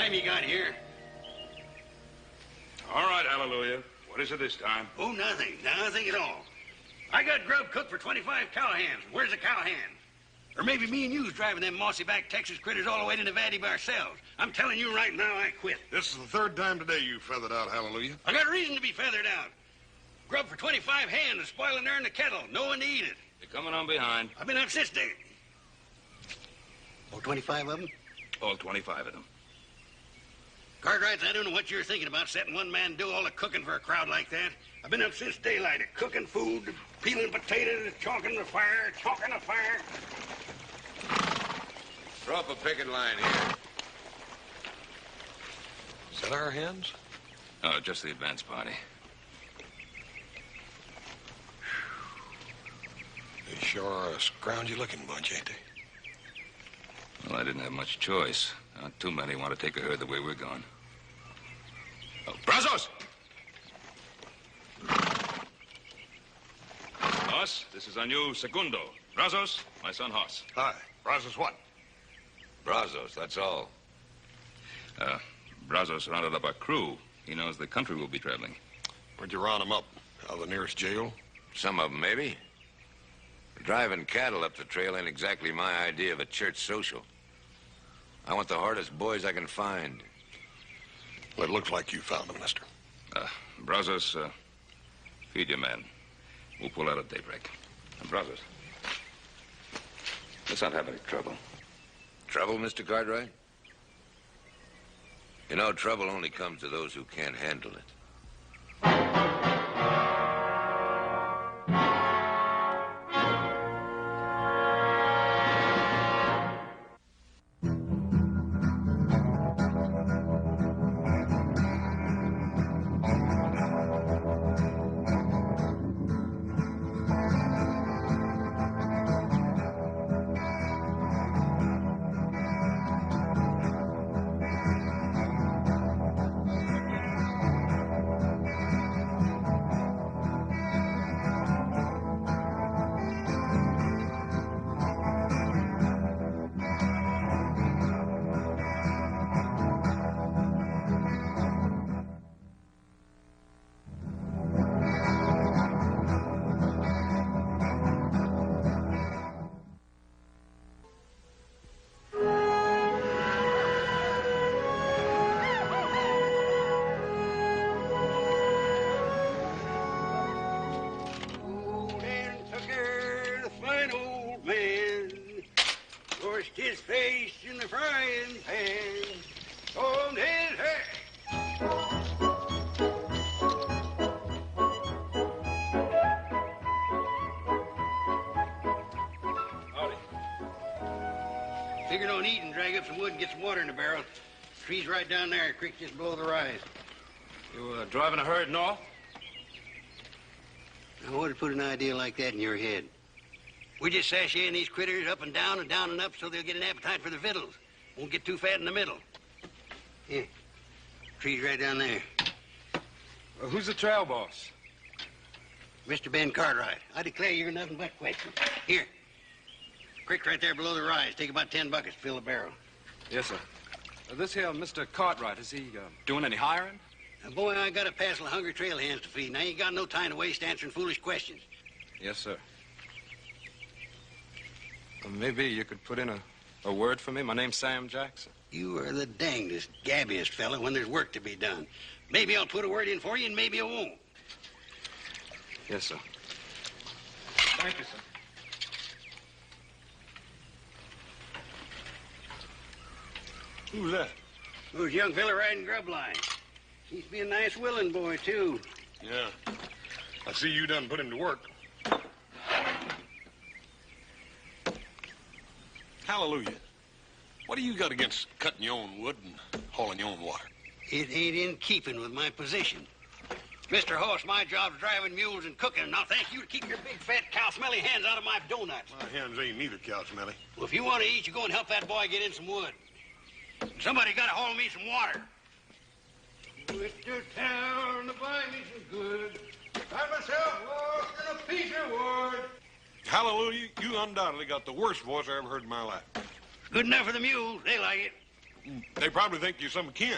time you got here. All right, hallelujah. What is it this time? Oh, nothing. Nothing at all. I got grub cooked for 25 cowhands. Where's the cowhands? Or maybe me and you's driving them mossy-backed Texas critters all the way to Nevada by ourselves. I'm telling you right now, I quit. This is the third time today you feathered out, hallelujah. I got a reason to be feathered out. Grub for 25 hands is spoiling there in the kettle. No one to eat it. You're coming on behind. I've been up since day. Oh, 25 of them? All 25 of them. Cartwrights, I don't know what you're thinking about, setting one man do all the cooking for a crowd like that. I've been up since daylight, cooking food, peeling potatoes, chalking the fire. Throw up a picket line here. Is that our hands? Oh, just the advance party. They sure are a scroungy-looking bunch, ain't they? Well, I didn't have much choice. Not too many want to take a herd the way we're going. Oh, Brazos! Hoss, this is our new segundo. Brazos, my son Hoss. Hi. Brazos what? Brazos, that's all. Brazos rounded up our crew. He knows the country we'll be traveling. Where'd you round them up? Out of the nearest jail? Some of them, maybe. Driving cattle up the trail ain't exactly my idea of a church social. I want the hardest boys I can find. Well, it looks like you found them, mister. Brazos, feed your man. We'll pull out at daybreak. Brazos, let's not have any trouble. Trouble, Mr. Cartwright? You know, trouble only comes to those who can't handle it. His face in the frying pan, on his head. Howdy. Figured on eating, drag up some wood and get some water in the barrel. Tree's right down there, creek just below the rise. You driving a herd north? Now, what would put an idea like that in your head? We just sashaying these critters up and down and up so they'll get an appetite for the victuals. Won't get too fat in the middle. Yeah, tree's right down there. Well, who's the trail boss? Mr. Ben Cartwright. I declare you're nothing but questions. Here. Creek right there below the rise. Take about 10 buckets to fill the barrel. Yes, sir. This here Mr. Cartwright, is he doing any hiring? Now, boy, I got a passel of hungry trail hands to feed, and I ain't got no time to waste answering foolish questions. Yes, sir. Maybe you could put in a word for me. My name's Sam Jackson. You are the dangdest, gabbiest fella when there's work to be done. Maybe I'll put a word in for you, and maybe I won't. Yes, sir. Thank you, sir. Who's that? Who's young fella riding grub line? He's be a nice willing boy, too. Yeah. I see you done put him to work. Hallelujah. What do you got against cutting your own wood and hauling your own water? It ain't in keeping with my position. Mr. Hoss, my job's driving mules and cooking. Now, thank you to keep your big, fat, cow-smelly hands out of my donuts. My hands ain't neither cow smelly. Well, if you want to eat, you go and help that boy get in some wood. Somebody got to haul me some water. With your town to buy me some good. Find myself lost in a piece of wood. Hallelujah, you undoubtedly got the worst voice I ever heard in my life. Good enough for the mules. They like it. They probably think you're some kin.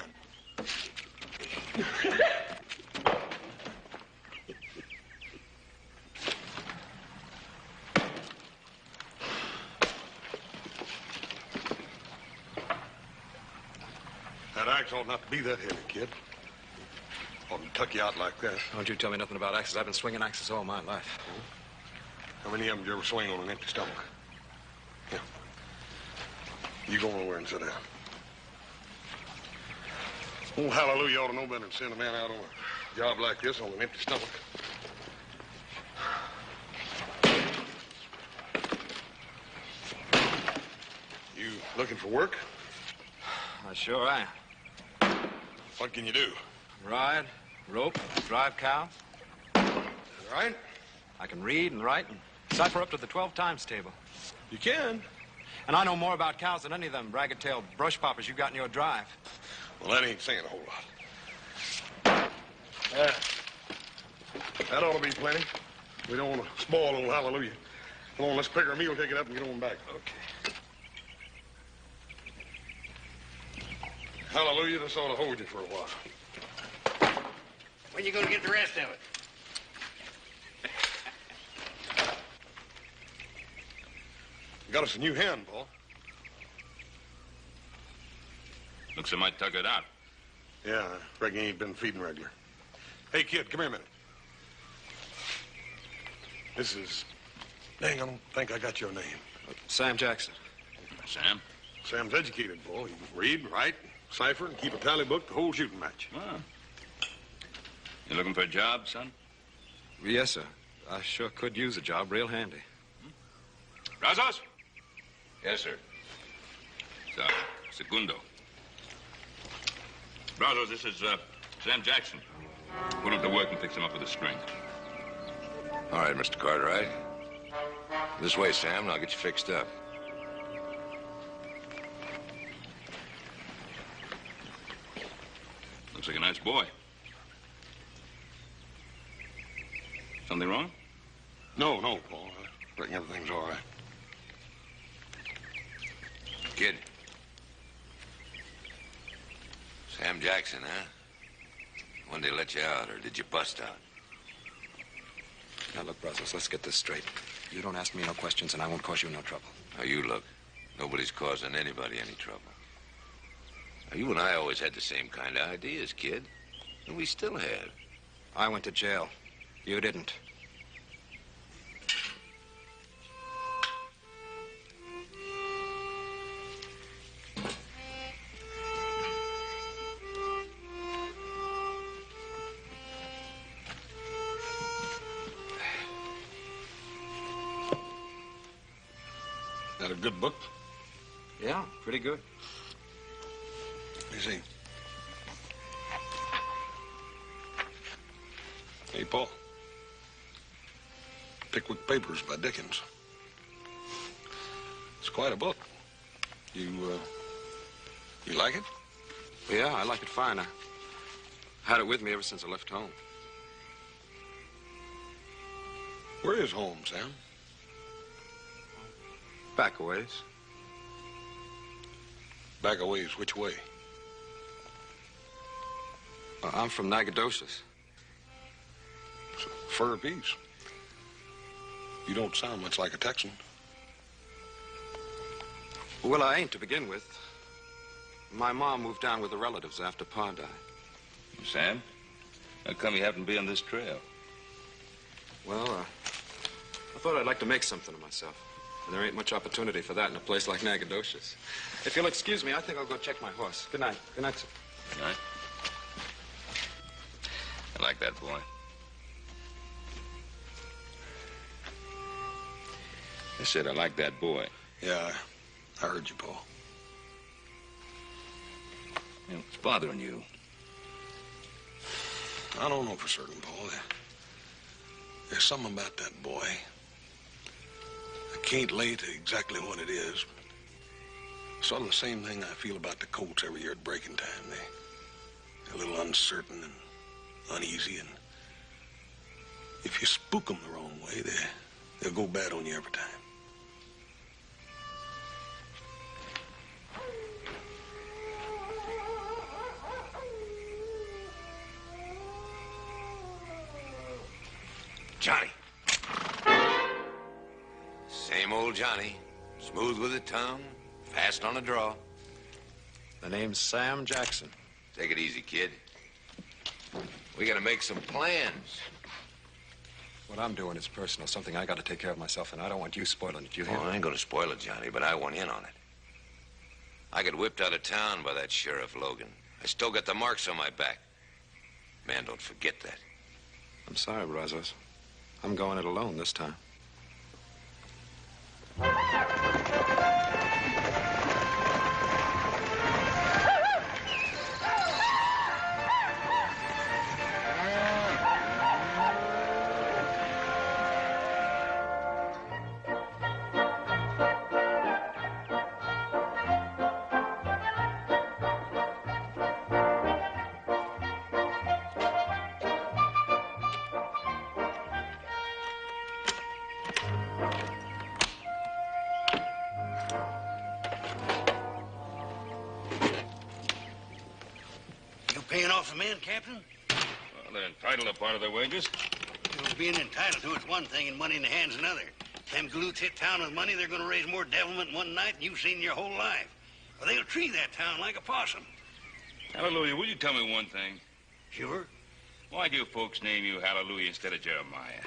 That axe ought not to be that heavy, kid. Ought to tuck you out like that. Don't you tell me nothing about axes. I've been swinging axes all my life. How many of them did you ever swing on an empty stomach? Yeah. You go nowhere and sit down. Oh, hallelujah, ought to know better than send a man out on a job like this on an empty stomach. You looking for work? I sure am. What can you do? Ride, rope, drive cows. All right? I can read and write and cipher up to the 12 times table. You can. And I know more about cows than any of them ragged-tailed brush poppers you got in your drive. Well, that ain't saying a whole lot. That ought to be plenty. We don't want to spoil old hallelujah. Come on, let's pick our meal, take it up, and get on back. Okay. Hallelujah, this ought to hold you for a while. When you gonna get the rest of it? Got us a new hen, Paul. Looks like I might tuck it out. Yeah, I reckon he ain't been feeding regular. Hey, kid, come here a minute. This is... Dang, I don't think I got your name. Sam Jackson. Sam? Sam's educated, boy. He can read, write, cipher, and keep a tally book the whole shooting match. Ah. You looking for a job, son? Yes, sir. I sure could use a job real handy. Brazos? Yes, sir. Segundo. Brazos, this is Sam Jackson. Put him to work and fix him up with a string. All right, Mr. Cartwright. This way, Sam, and I'll get you fixed up. Looks like a nice boy. Something wrong? No, Paul. I reckon everything's all right. Kid. Sam Jackson, huh? When did they let you out, or did you bust out? Now, look, Brazos, let's get this straight. You don't ask me no questions, and I won't cause you no trouble. Now, you look. Nobody's causing anybody any trouble. Now, you and I always had the same kind of ideas, kid. And we still have. I went to jail. You didn't. That a good book? Yeah, pretty good. Let me see. Hey, Paul. Pickwick Papers by Dickens. It's quite a book. You like it? Yeah, I like it fine. I had it with me ever since I left home. Where is home, Sam? Back a ways. Back a ways, which way? I'm from Nacogdoches. It's a fur piece. You don't sound much like a Texan. Well, I ain't to begin with. My mom moved down with the relatives after Pa died. Sam? How come you happen to be on this trail? Well, I thought I'd like to make something of myself. And there ain't much opportunity for that in a place like Nacogdoches. If you'll excuse me, I think I'll go check my horse. Good night. Good night, sir. Good night. I like that boy. I said I like that boy. Yeah, I heard you, Paul. You know, what's bothering you? I don't know for certain, Paul. There's something about that boy. I can't lay to exactly what it is. Sort of the same thing I feel about the colts every year at breaking time. They're a little uncertain and uneasy, and if you spook them the wrong way, they'll go bad on you every time. Same old Johnny. Smooth with the tongue, fast on a draw. The name's Sam Jackson. Take it easy, kid. We gotta make some plans. What I'm doing is personal, something I gotta take care of myself, and I don't want you spoiling it, you hear? Oh, I ain't gonna spoil it, Johnny, but I want in on it. I got whipped out of town by that Sheriff Logan. I still got the marks on my back. Man, don't forget that. I'm sorry, Brazos. I'm going it alone this time. Paying off the men, Captain? Well, they're entitled to part of their wages. You know, being entitled to it's one thing and money in the hand's another. Them galoots hit town with money, they're going to raise more devilment in one night than you've seen in your whole life. Or they'll tree that town like a possum. Hallelujah, will you tell me one thing? Sure. Why do folks name you Hallelujah instead of Jeremiah?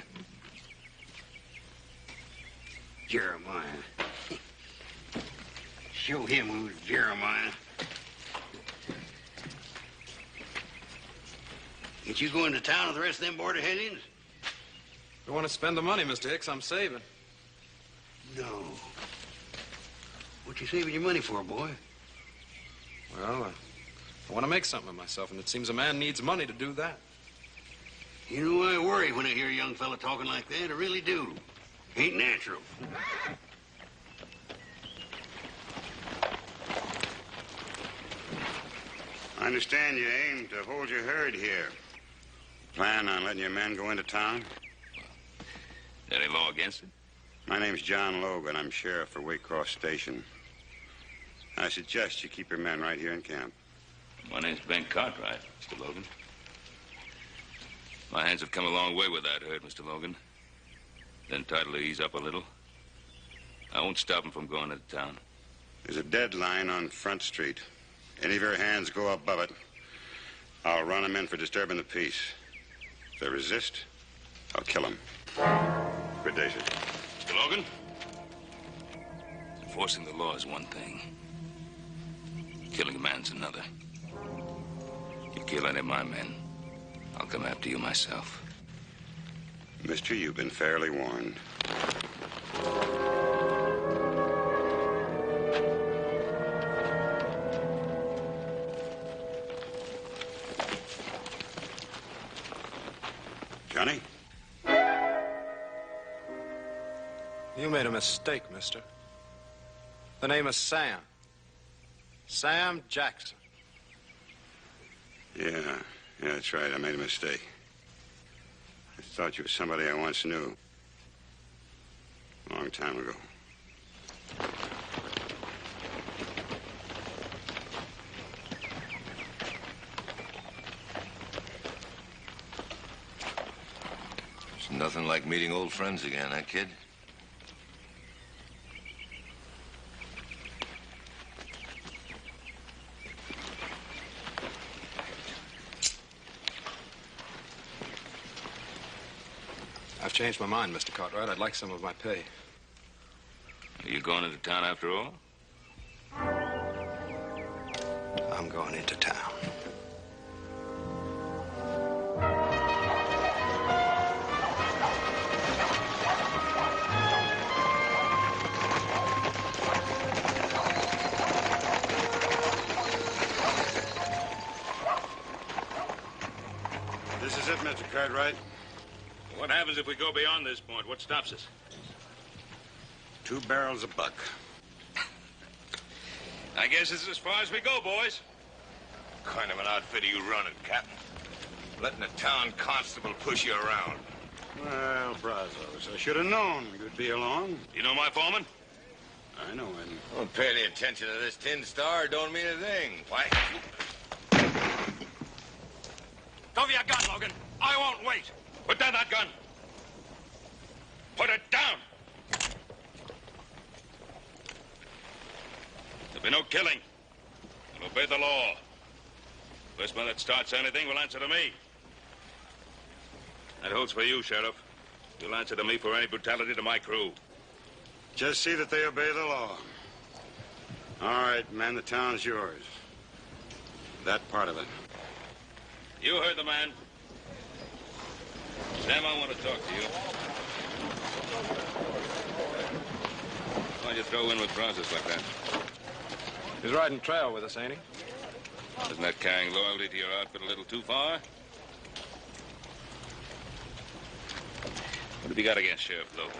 Jeremiah. Show him who's Jeremiah. Ain't you going to town with the rest of them border headings? I want to spend the money, Mr. Hicks. I'm saving. No. What you saving your money for, boy? Well, I want to make something of myself, and it seems a man needs money to do that. You know, I worry when I hear a young fella talking like that. I really do. Ain't natural. I understand you aim to hold your herd here. Plan on letting your men go into town? Is there any law against it? My name's John Logan. I'm sheriff for Waycross Station. I suggest you keep your men right here in camp. My name's Ben Cartwright, Mr. Logan. My hands have come a long way with that herd, Mr. Logan. They're entitled to ease up a little. I won't stop them from going into town. There's a deadline on Front Street. Any of your hands go above it, I'll run them in for disturbing the peace. If they resist, I'll kill them. Good day, sir. Mr. Logan? Enforcing the law is one thing. Killing a man's another. You kill any of my men, I'll come after you myself. Mister, you've been fairly warned. Johnny? You made a mistake, mister. The name is Sam. Sam Jackson. Yeah, that's right. I made a mistake. I thought you were somebody I once knew. A long time ago. It's nothing like meeting old friends again, huh, kid? I've changed my mind, Mr. Cartwright. I'd like some of my pay. Are you going into town after all? I'm going into town. This is it, Mr. Cartwright. What happens if we go beyond this point? What stops us? 2 barrels a buck. I guess this is as far as we go, boys. What kind of an outfit are you running, Captain? Letting the town constable push you around. Well, Brazos, I should have known you'd be along. You know my foreman? I know him. Don't pay any attention to this tin star. Don't mean a thing. Why? Go for your gun, Logan. I won't wait. Put down that gun. Put it down. No killing. We'll obey the law. First man that starts anything will answer to me. That holds for you, Sheriff. You'll answer to me for any brutality to my crew. Just see that they obey the law. All right, man, the town's yours. That part of it. You heard the man. Sam, I want to talk to you. Why'd you throw in with Bronzes like that? He's riding trail with us, ain't he? Isn't that carrying loyalty to your outfit a little too far? What have you got against Sheriff Logan?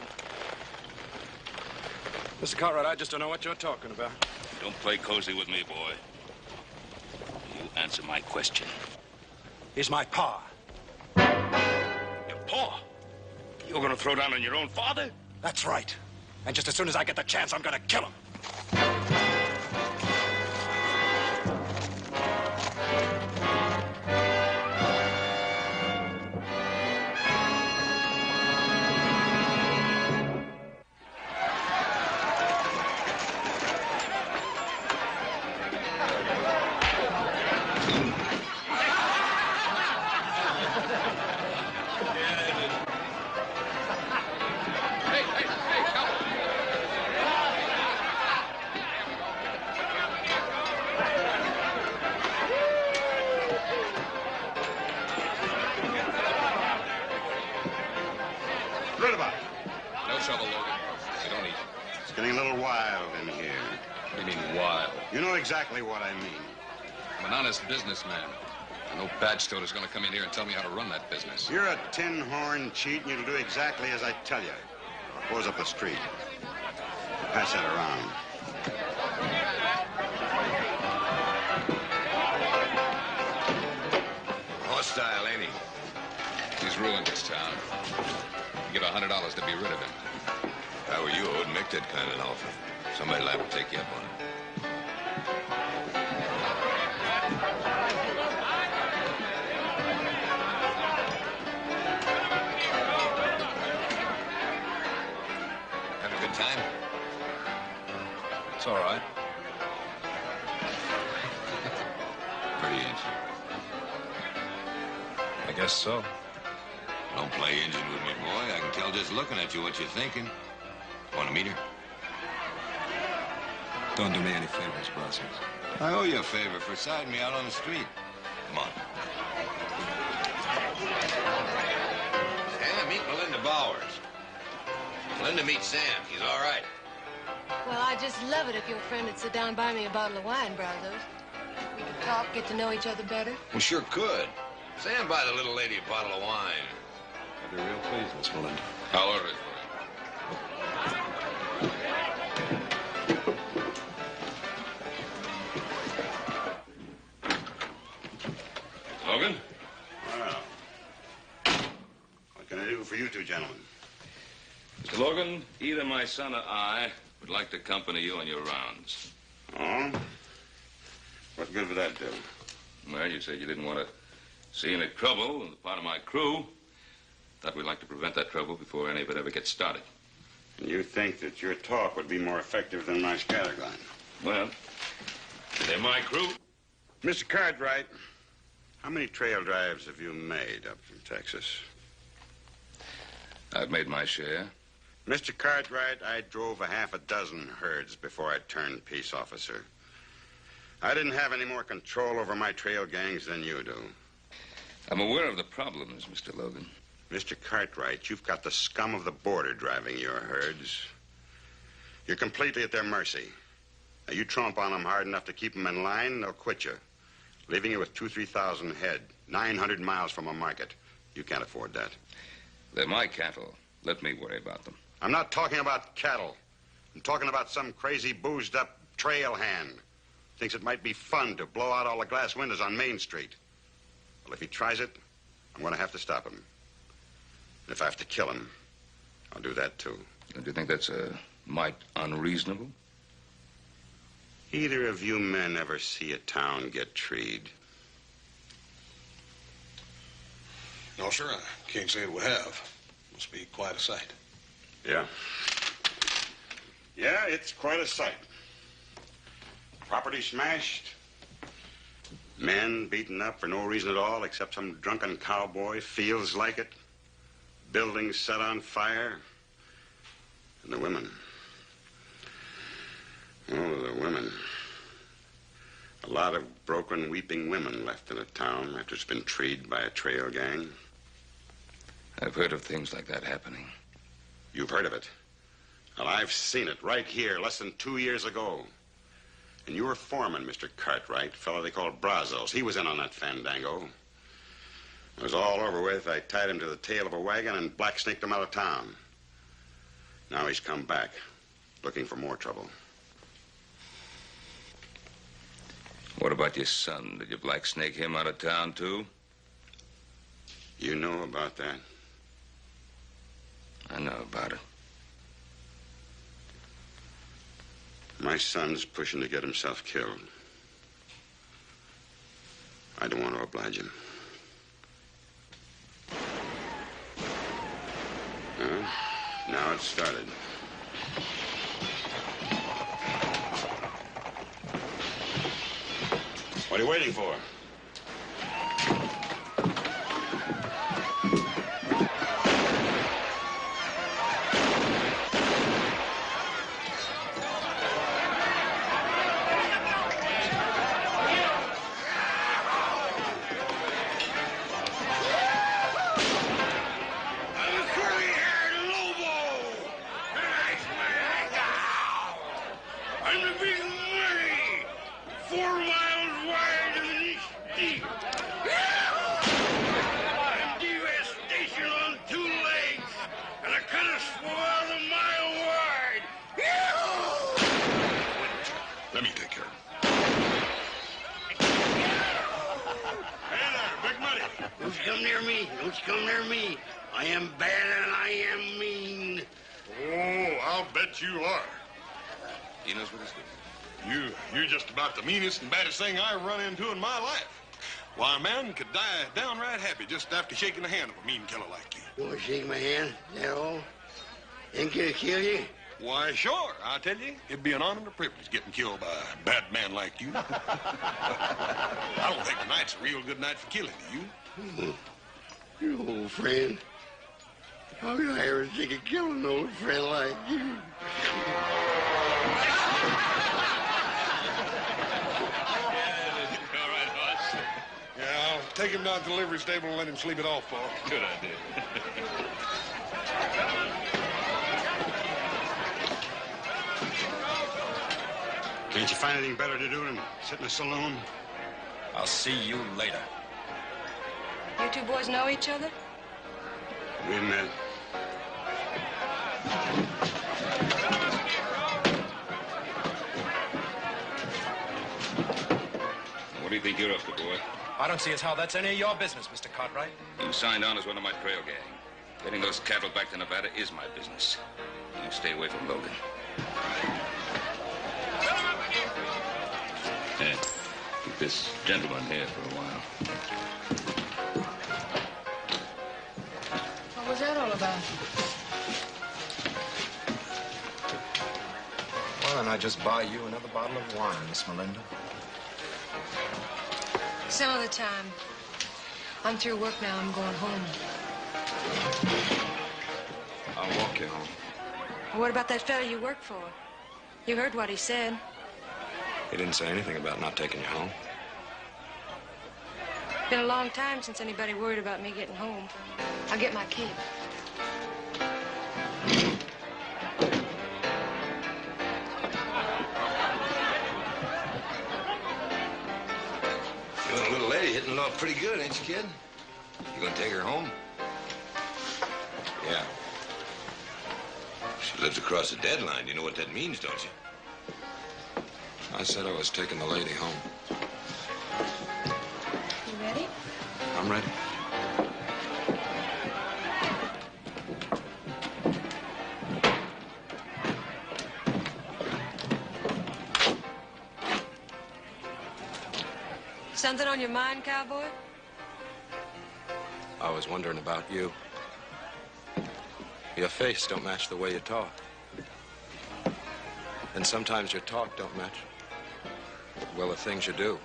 Mr. Cartwright, I just don't know what you're talking about. Don't play cozy with me, boy. You answer my question. He's my pa. Your paw? You're gonna throw down on your own father? That's right. And just as soon as I get the chance, I'm gonna kill him. Good about it. No trouble, Logan. You don't eat. It's getting a little wild in here. What do you mean, wild? You know exactly what I mean. I'm an honest businessman. And no badge toter's gonna come in here and tell me how to run that business. You're a tin-horn cheat, and you'll do exactly as I tell you. Goes up the street. Pass that around. Hostile, ain't he? He's ruined this town. You give $100 to be rid of him. If I were you, I wouldn't make that kind of an offer. Somebody'll have to take you up on it. Having a good time? It's all right. Pretty ancient. I guess so. Don't play engine with me, boy. I can tell just looking at you what you're thinking. Want to meet her? Don't do me any favors, Bronzes. I owe you a favor for siding me out on the street. Come on. Sam, meet Melinda Bowers. Melinda meets Sam. He's all right. Well, I'd just love it if your friend would sit down and buy me a bottle of wine, Brazos. We could talk, get to know each other better. We sure could. Sam, buy the little lady a bottle of wine. I'd be real pleased, Miss Melinda. I'll order it for you. Logan? Well, what can I do for you two gentlemen? Mr. Logan, either my son or I would like to accompany you on your rounds. Oh? What good would that do? Well, you said you didn't want to see any trouble on the part of my crew. Thought we'd like to prevent that trouble before any of it ever gets started. And you think that your talk would be more effective than my scattergun? Well, they're my crew. Mr. Cartwright, how many trail drives have you made up from Texas? I've made my share. Mr. Cartwright, I drove a half a dozen herds before I turned peace officer. I didn't have any more control over my trail gangs than you do. I'm aware of the problems, Mr. Logan. Mr. Cartwright, you've got the scum of the border driving your herds. You're completely at their mercy. Now, you tromp on them hard enough to keep them in line, they'll quit you, leaving you with 2,000-3,000 head, 900 miles from a market. You can't afford that. They're my cattle. Let me worry about them. I'm not talking about cattle. I'm talking about some crazy, boozed-up trail hand. Thinks it might be fun to blow out all the glass windows on Main Street. Well, if he tries it, I'm going to have to stop him. And if I have to kill him, I'll do that, too. Don't you think that's a mite unreasonable? Either of you men ever see a town get treed? No, sir, I can't say that we have. Must be quite a sight. Yeah. Yeah, it's quite a sight. Property smashed. Men beaten up for no reason at all except some drunken cowboy feels like it. Buildings set on fire. And the women. Oh, the women. A lot of broken, weeping women left in a town after it's been treed by a trail gang. I've heard of things like that happening. You've heard of it? Well, I've seen it right here less than 2 years ago. And your foreman, Mr. Cartwright, fellow they called Brazos, he was in on that fandango. When it was all over with, I tied him to the tail of a wagon and black-snaked him out of town. Now he's come back, looking for more trouble. What about your son? Did you black-snake him out of town, too? You know about that? I know about it. My son's pushing to get himself killed. I don't want to oblige him. Now it's started. What are you waiting for? Come near me. I am bad and I am mean. Oh, I'll bet you are. He knows what he's doing. You're just about the meanest and baddest thing I run into in my life. Why, a man could die downright happy just after shaking the hand of a mean killer like you. You want to shake my hand? Is that all? Ain't gonna kill you? Why, sure. I tell you, it'd be an honor and a privilege getting killed by a bad man like you. I don't think tonight's a real good night for killing, do you? You old friend. How could I ever think of killing an old friend like you? All right, boss. Yeah, I'll take him down to the livery stable and let him sleep it off, Paul. Good idea. Can't you find anything better to do than sit in a saloon? I'll see you later. You two boys know each other? We met. What do you think you're up to, boy? I don't see as how that's any of your business, Mr. Cartwright. You signed on as one of my trail gang. Getting those cattle back to Nevada is my business. You stay away from Logan. Yeah, keep this gentleman here for a while. What was that all about? Well, then I just buy you another bottle of wine, Miss Melinda. Some other time. I'm through work now. I'm going home. I'll walk you home. Well, what about that fellow you work for? You heard what he said. He didn't say anything about not taking you home. Been a long time since anybody worried about me getting home. I'll get my kid. You're a little lady hitting along pretty good, ain't you, kid? You gonna take her home? Yeah. She lives across the deadline. You know what that means, don't you? I said I was taking the lady home. You ready? I'm ready. Something on your mind, cowboy? I was wondering about you. Your face don't match the way you talk. And sometimes your talk don't match Well, the things you do.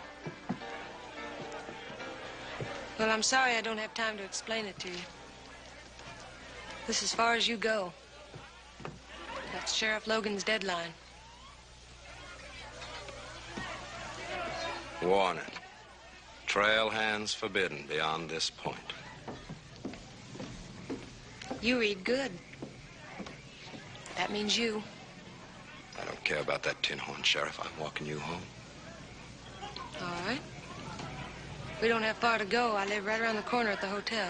Well, I'm sorry I don't have time to explain it to you. This is as far as you go. That's Sheriff Logan's deadline. Warning. Trail hands forbidden beyond this point. You read good. That means you. I don't care about that tin horn, Sheriff. I'm walking you home. All right. We don't have far to go. I live right around the corner at the hotel.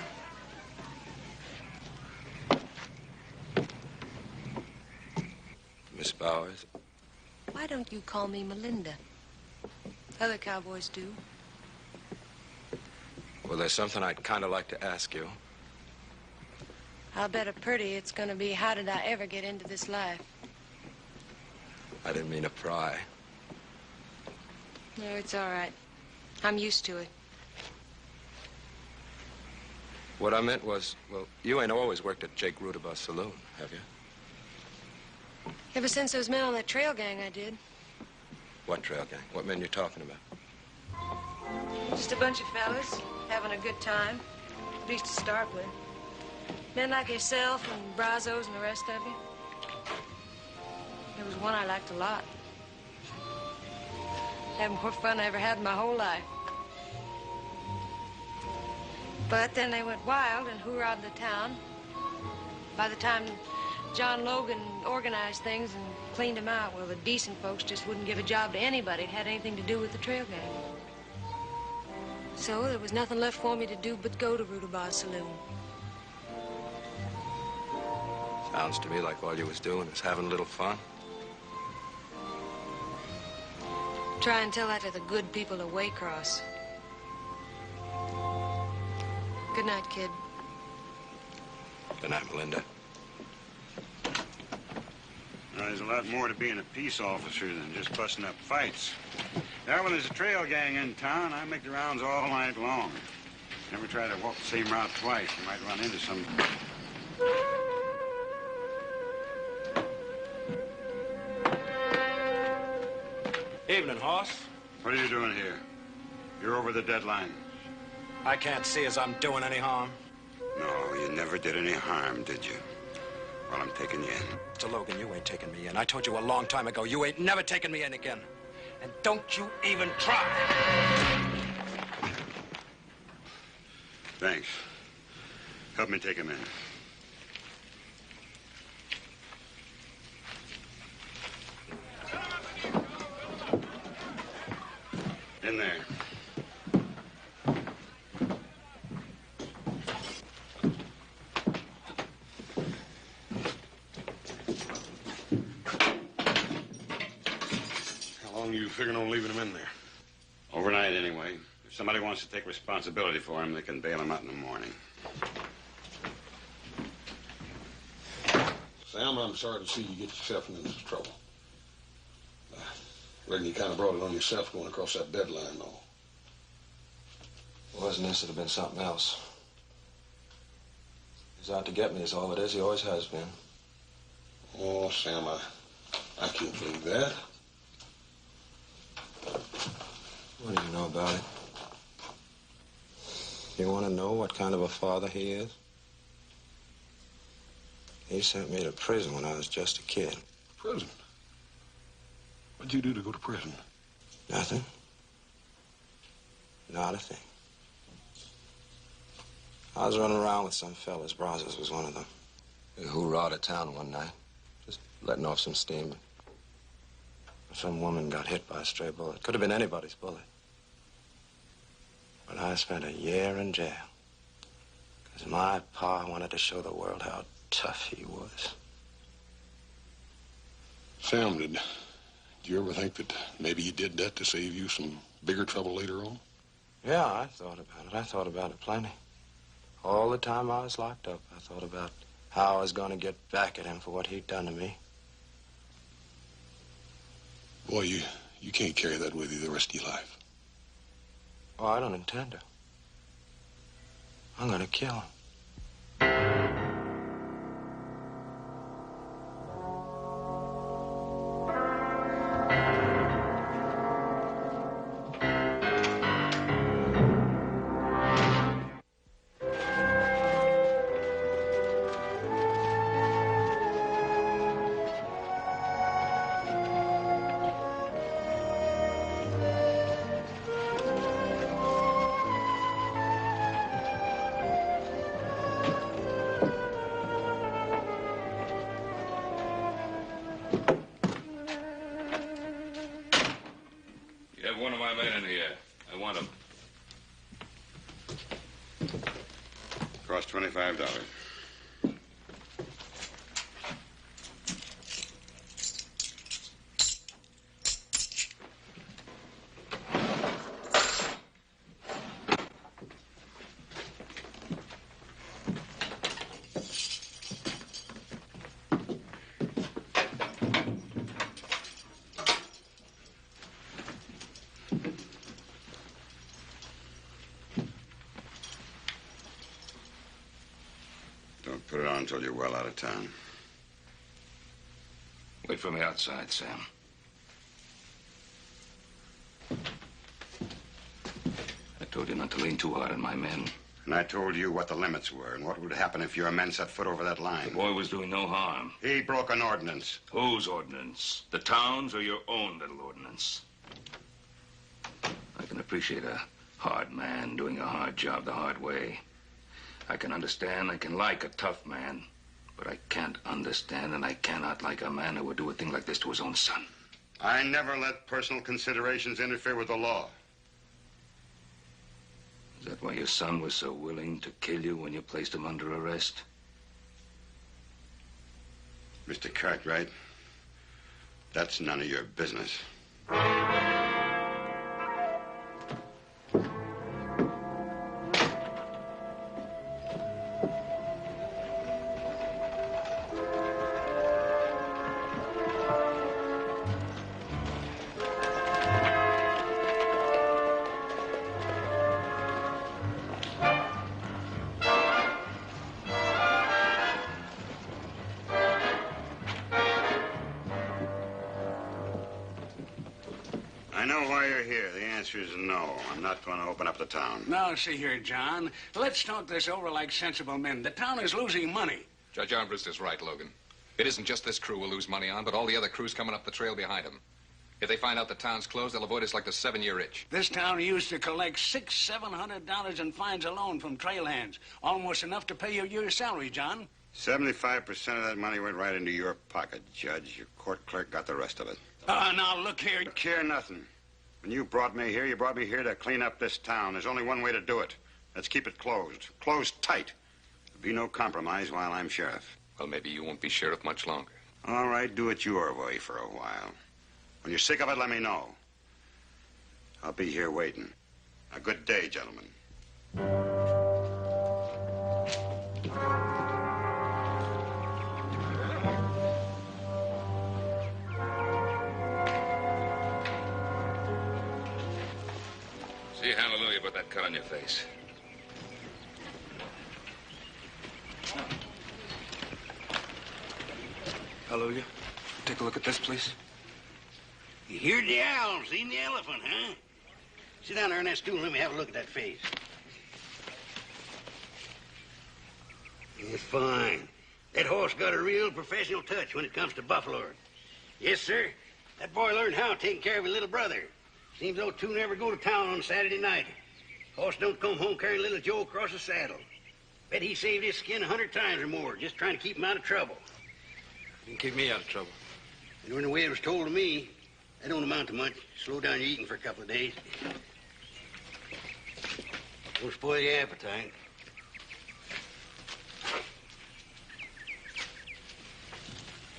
Miss Bowers? Why don't you call me Melinda? Other cowboys do. Well, there's something I'd kind of like to ask you. I'll bet a pretty it's gonna be, how did I ever get into this life? I didn't mean to pry. No, it's all right. I'm used to it. What I meant was, well, you ain't always worked at Jake Rudabaugh's saloon, have you? Ever since those men on that trail gang, I did. What trail gang? What men you talking about? Just a bunch of fellas having a good time, at least to start with. Men like yourself and Brazos and the rest of you. There was one I liked a lot. Had more fun I ever had in my whole life. But then they went wild and hoorah'd the town. By the time John Logan organized things and cleaned them out, well, the decent folks just wouldn't give a job to anybody that had anything to do with the trail gang. So there was nothing left for me to do but go to Rudabaugh's saloon. Sounds to me like all you was doing is having a little fun. Try and tell that to the good people of Waycross. Good night, kid. Good night, Melinda. There's a lot more to being a peace officer than just busting up fights. Now, when there's a trail gang in town, I make the rounds all night long. Never try to walk the same route twice. You might run into some... Evening, Hoss. What are you doing here? You're over the deadline. I can't see as I'm doing any harm. No, you never did any harm, did you? Well, I'm taking you in. Mr. Logan, you ain't taking me in. I told you a long time ago, you ain't never taking me in again. And don't you even try. Thanks. Help me take him in. In there. How long are you figuring on leaving him in there? Overnight, anyway. If somebody wants to take responsibility for him, they can bail him out in the morning. Sam, I'm sorry to see you get yourself into this trouble. I reckon you kind of brought it on yourself going across that deadline, though. Wasn't this, it'd have been something else. He's out to get me is all it is. He always has been. Oh, Sam, I can't believe that. What do you know about it? You want to know what kind of a father he is? He sent me to prison when I was just a kid. Prison? What'd you do to go to prison? Nothing. Not a thing. I was running around with some fellas. Brazos was one of them. We hoorah'd at town one night, just letting off some steam. Some woman got hit by a stray bullet. Could have been anybody's bullet. But I spent a year in jail. Because my pa wanted to show the world how tough he was. Sam, did you ever think that maybe you did that to save you some bigger trouble later on? Yeah, I thought about it. I thought about it plenty. All the time I was locked up, I thought about how I was going to get back at him for what he'd done to me. Boy, you can't carry that with you the rest of your life. Oh, I don't intend to. I'm going to kill him. my men in here. I want them. Cost $25. Don't put it on until you're well out of town. Wait for me outside, Sam. I told you not to lean too hard on my men. And I told you what the limits were and what would happen if your men set foot over that line. The boy was doing no harm. He broke an ordinance. Whose ordinance? The town's or your own little ordinance? I can appreciate a hard man doing a hard job the hard way. I can understand, I can like a tough man. But I can't understand and I cannot like a man who would do a thing like this to his own son. I never let personal considerations interfere with the law. Is that why your son was so willing to kill you when you placed him under arrest? Mr. Cartwright, that's none of your business. I know why you're here. The answer is no. I'm not going to open up the town. Now, see here, John. Let's talk this over like sensible men. The town is losing money. Judge Armbruster's right, Logan. It isn't just this crew we'll lose money on, but all the other crews coming up the trail behind them. If they find out the town's closed, they'll avoid us like the 7-year itch. This town used to collect $600-700 in fines alone from trail hands. Almost enough to pay your year's salary, John. 75% of that money went right into your pocket, Judge. Your court clerk got the rest of it. Now, look here. Look here, nothing. When you brought me here to clean up this town. There's only one way to do it. Let's keep it closed. Closed tight. There'll be no compromise while I'm sheriff. Well, maybe you won't be sheriff much longer. All right, do it your way for a while. When you're sick of it, let me know. I'll be here waiting. A good day, gentlemen. See hallelujah about that cut on your face. Hallelujah. Take a look at this, please. You heard the owl, seen the elephant, huh? Sit down there on that stool and let me have a look at that face. It's fine. That horse got a real professional touch when it comes to buffaloing. Yes, sir. That boy learned how taking care of his little brother. Seems those two never go to town on Saturday night. Horse don't come home carrying little Joe across the saddle. Bet he saved his skin 100 times or more just trying to keep him out of trouble. You can keep me out of trouble. And the way it was told to me, that don't amount to much. Slow down your eating for a couple of days. Don't spoil your appetite.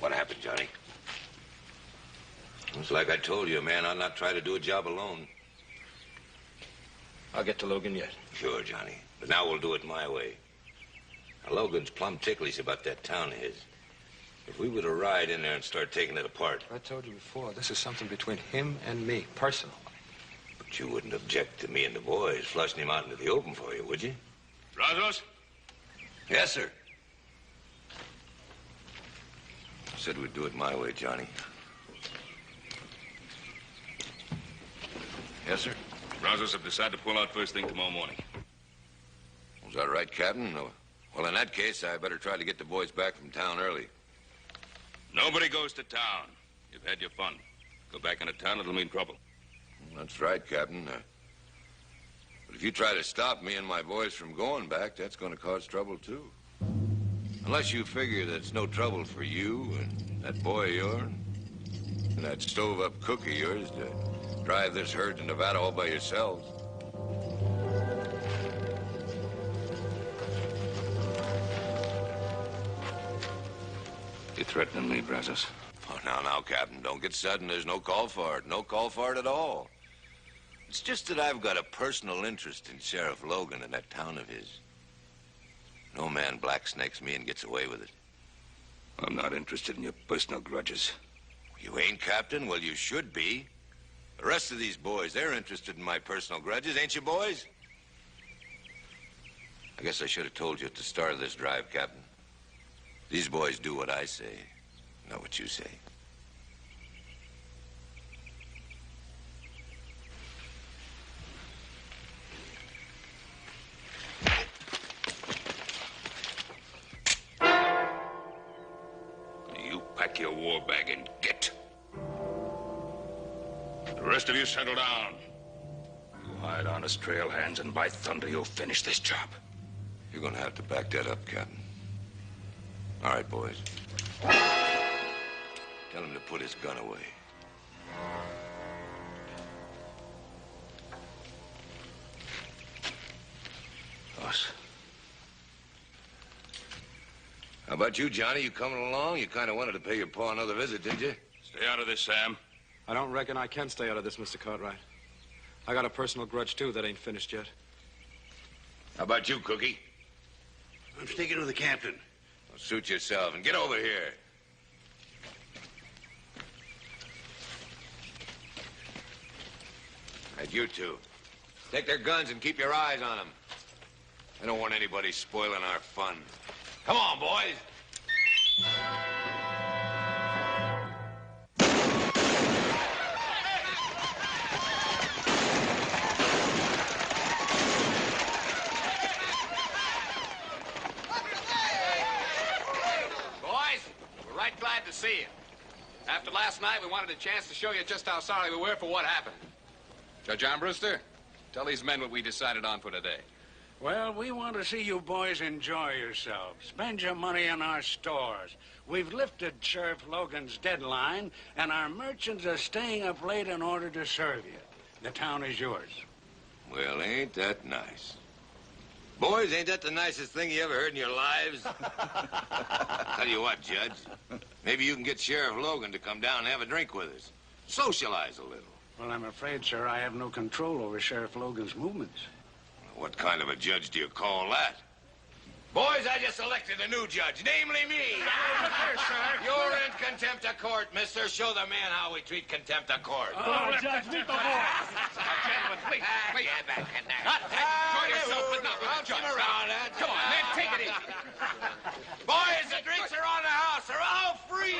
What happened, Johnny? It's like I told you, man. I'll not try to do a job alone. I'll get to Logan yet. Sure, Johnny. But now we'll do it my way. Now, Logan's plumb ticklish about that town of his. If we were to ride in there and start taking it apart... I told you before, this is something between him and me, personal. But you wouldn't object to me and the boys flushing him out into the open for you, would you? Brazos? Yes, sir. Said we'd do it my way, Johnny. Yes, sir? Brazos have decided to pull out first thing tomorrow morning. Is that right, Captain? No. Well, in that case, I better try to get the boys back from town early. Nobody goes to town. You've had your fun. Go back into town, it'll mean trouble. That's right, Captain. But if you try to stop me and my boys from going back, that's going to cause trouble, too. Unless you figure that it's no trouble for you and that boy of yours and that stove-up cook of yours to Drive this herd to Nevada all by yourselves. You threatening me, Brazos? Oh, now, Captain, don't get sudden. There's no call for it. No call for it at all. It's just that I've got a personal interest in Sheriff Logan and that town of his. No man blacksnakes me and gets away with it. I'm not interested in your personal grudges. You ain't, Captain? Well, you should be. The rest of these boys, they're interested in my personal grudges, ain't you, boys? I guess I should have told you at the start of this drive, Captain. These boys do what I say, not what you say. You pack your war bag and get. The rest of you settle down. You hide honest trail hands, and by thunder, you'll finish this job. You're gonna have to back that up, Captain. All right, boys. Tell him to put his gun away. Boss. How about you, Johnny? You coming along? You kind of wanted to pay your pa another visit, didn't you? Stay out of this, Sam. I don't reckon I can stay out of this, Mr. Cartwright. I got a personal grudge, too, that ain't finished yet. How about you, Cookie? I'm sticking with the captain. Well, suit yourself and get over here. And you two. Take their guns and keep your eyes on them. I don't want anybody spoiling our fun. Come on, boys. Glad to see you. After last night, we wanted a chance to show you just how sorry we were for what happened. Judge Armbruster, tell these men what we decided on for today. Well, we want to see you boys enjoy yourselves. Spend your money in our stores. We've lifted Sheriff Logan's deadline, and our merchants are staying up late in order to serve you. The town is yours. Well, ain't that nice? Boys, ain't that the nicest thing you ever heard in your lives? Tell you what, Judge. Maybe you can get Sheriff Logan to come down and have a drink with us. Socialize a little. Well, I'm afraid, sir, I have no control over Sheriff Logan's movements. What kind of a judge do you call that? Boys, I just elected a new judge, namely me. You're in contempt of court, mister. Show the man how we treat contempt of court. Oh, Judge, meet the boy. Gentlemen, please. Get back in there. Enjoy yourself, but not with the judge. Come on, man, take it easy. Boys, the drinks are on the house. They're all free.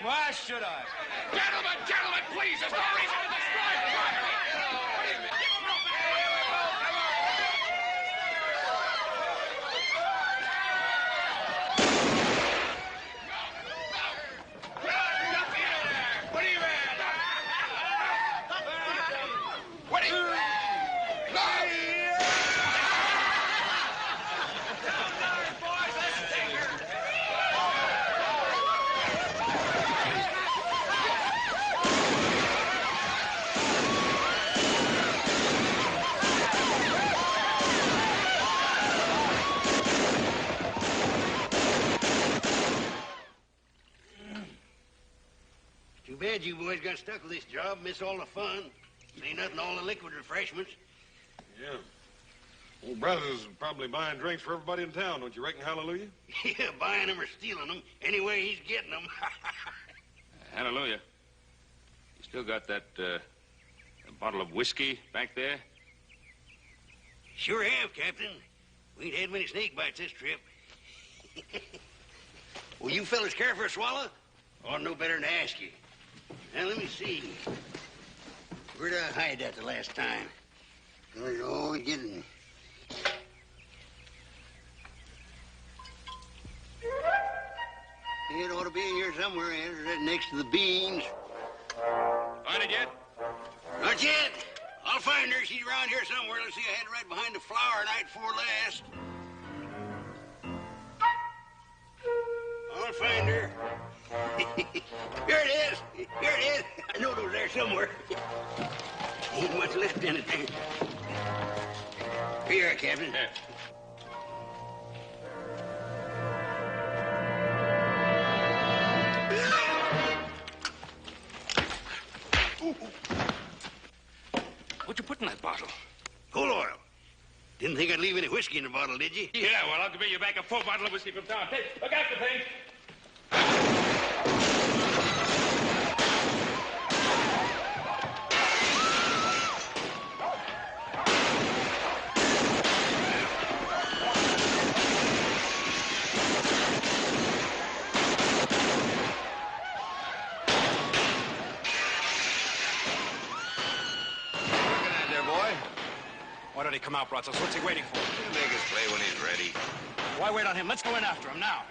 Why should I? Gentlemen, please, there's no reason to destroy the property. What do you mean? Too bad you boys got stuck with this job. Miss all the fun. Ain't nothing, all the liquid refreshments. Yeah. Old Brothers is probably buying drinks for everybody in town, don't you reckon, Hallelujah? Yeah, buying them or stealing them. Anyway, he's getting them. Hallelujah. You still got that bottle of whiskey back there? Sure have, Captain. We ain't had many snake bites this trip. Well, you fellas care for a swallow? Ought to know better than to ask you. Now, let me see. Where'd I hide that the last time? It's always getting... It ought to be in here somewhere, right next to the beans. Find it yet? Not yet. I'll I'll find her. She's around here somewhere. Let's see, I had her right behind the flower night before last. I'll find her. Here it is. Here it is. I know it was there somewhere. Ain't much left in it there. Here you are, Captain. What'd you put in that bottle? Coal oil. Didn't think I'd leave any whiskey in the bottle, did you? Yeah, well, I'll give you back a full bottle of whiskey from town. Hey, look out for things. Why don't he come out, Brazos? What's he waiting for? He'll make his play when he's ready. Why wait on him? Let's go in after him now.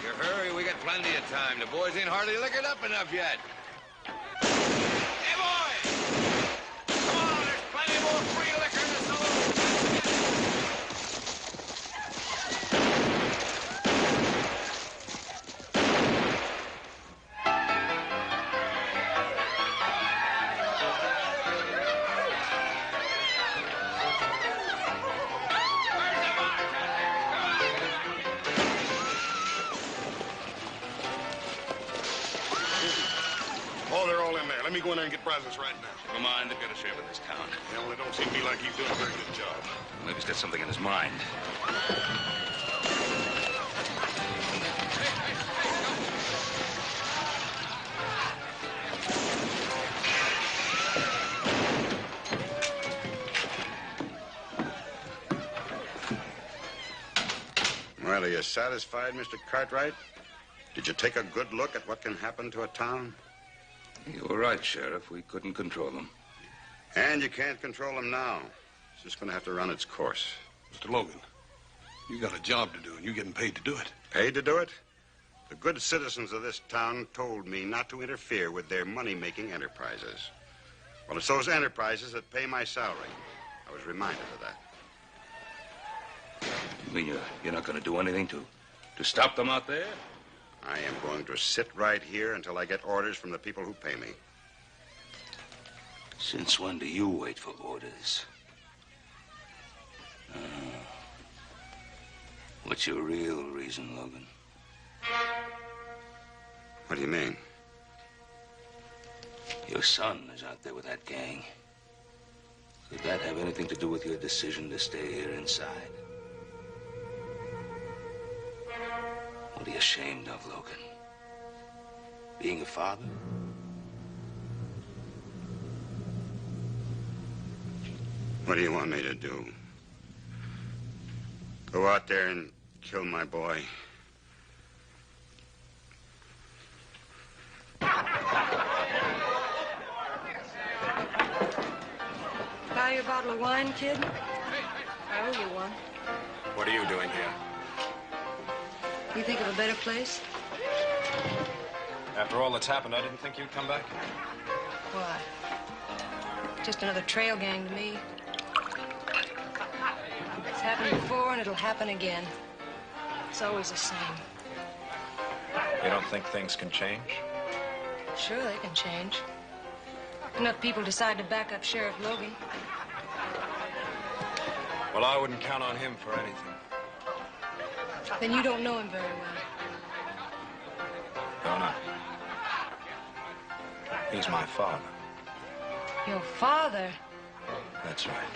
You hurry, we got plenty of time. The boys ain't hardly liquored up enough yet. Hey, boys! Come on, there's plenty more free liquor in the saloon. Oh, they're all in there. Let me go in there and get Brazos right now. Never mind, they've got a sheriff in this town. Well, it don't seem to me like he's doing a very good job. Maybe he's got something in his mind. Well, are you satisfied, Mr. Cartwright? Did you take a good look at what can happen to a town? You were right, Sheriff. We couldn't control them. And you can't control them now. It's just going to have to run its course. Mr. Logan, you got a job to do, and you're getting paid to do it. Paid to do it? The good citizens of this town told me not to interfere with their money-making enterprises. Well, it's those enterprises that pay my salary. I was reminded of that. You mean you're not going to do anything to stop them out there? I am going to sit right here until I get orders from the people who pay me. Since when do you wait for orders? What's your real reason, Logan? What do you mean? Your son is out there with that gang. Could that have anything to do with your decision to stay here inside? What are you ashamed of, Logan? Being a father? What do you want me to do? Go out there and kill my boy? Buy you a bottle of wine, kid? I owe you one. What are you doing here? You think of a better place? After all that's happened, I didn't think you'd come back. Why? Just another trail gang to me. It's happened before and it'll happen again. It's always the same. You don't think things can change? Sure, they can change. Enough people decide to back up Sheriff Logan. Well, I wouldn't count on him for anything. Then you don't know him very well. Don't I? He's my father. Your father? That's right.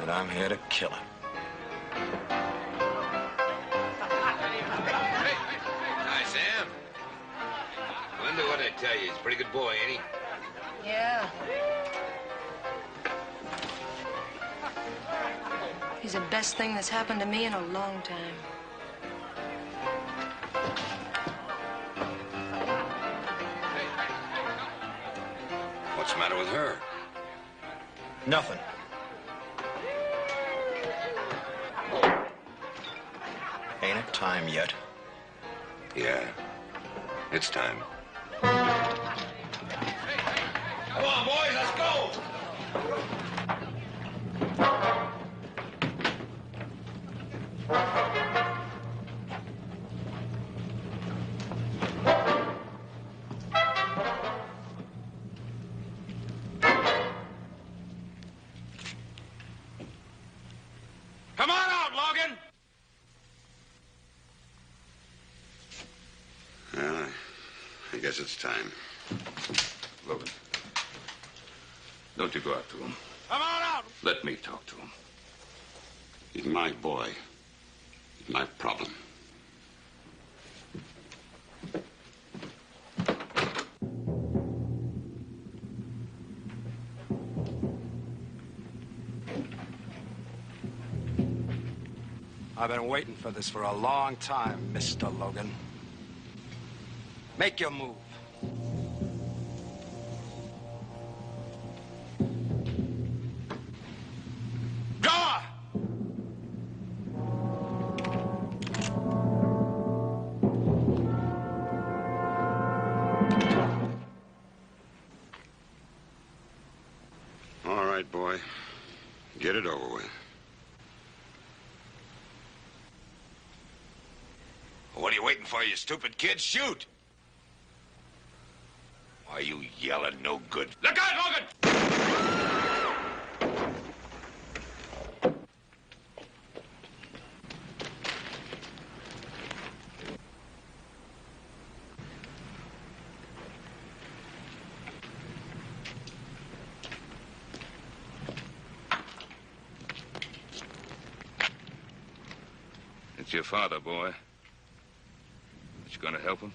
And I'm here to kill him. Hi, Sam. Wonder what I tell you. He's a pretty good boy, ain't he? Yeah. He's the best thing that's happened to me in a long time. What's the matter with her? Nothing. Ain't it time yet? Yeah, it's time. Come on, boys, let's go! guess it's time. Logan, don't you go out to him. Come on out! Let me talk to him. He's my boy. He's my problem. I've been waiting for this for a long time, Mr. Logan. Make your move. Go! All right, boy. Get it over with. What are you waiting for, you stupid kid? Shoot! Why are you yelling no good? Look out, Logan! It's your father, boy. You gonna help him?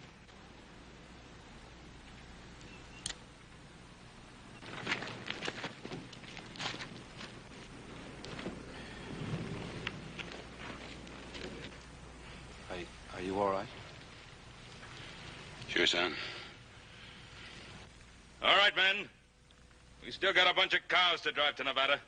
Are you all right? Sure, son. All right, men. We still got a bunch of cows to drive to Nevada.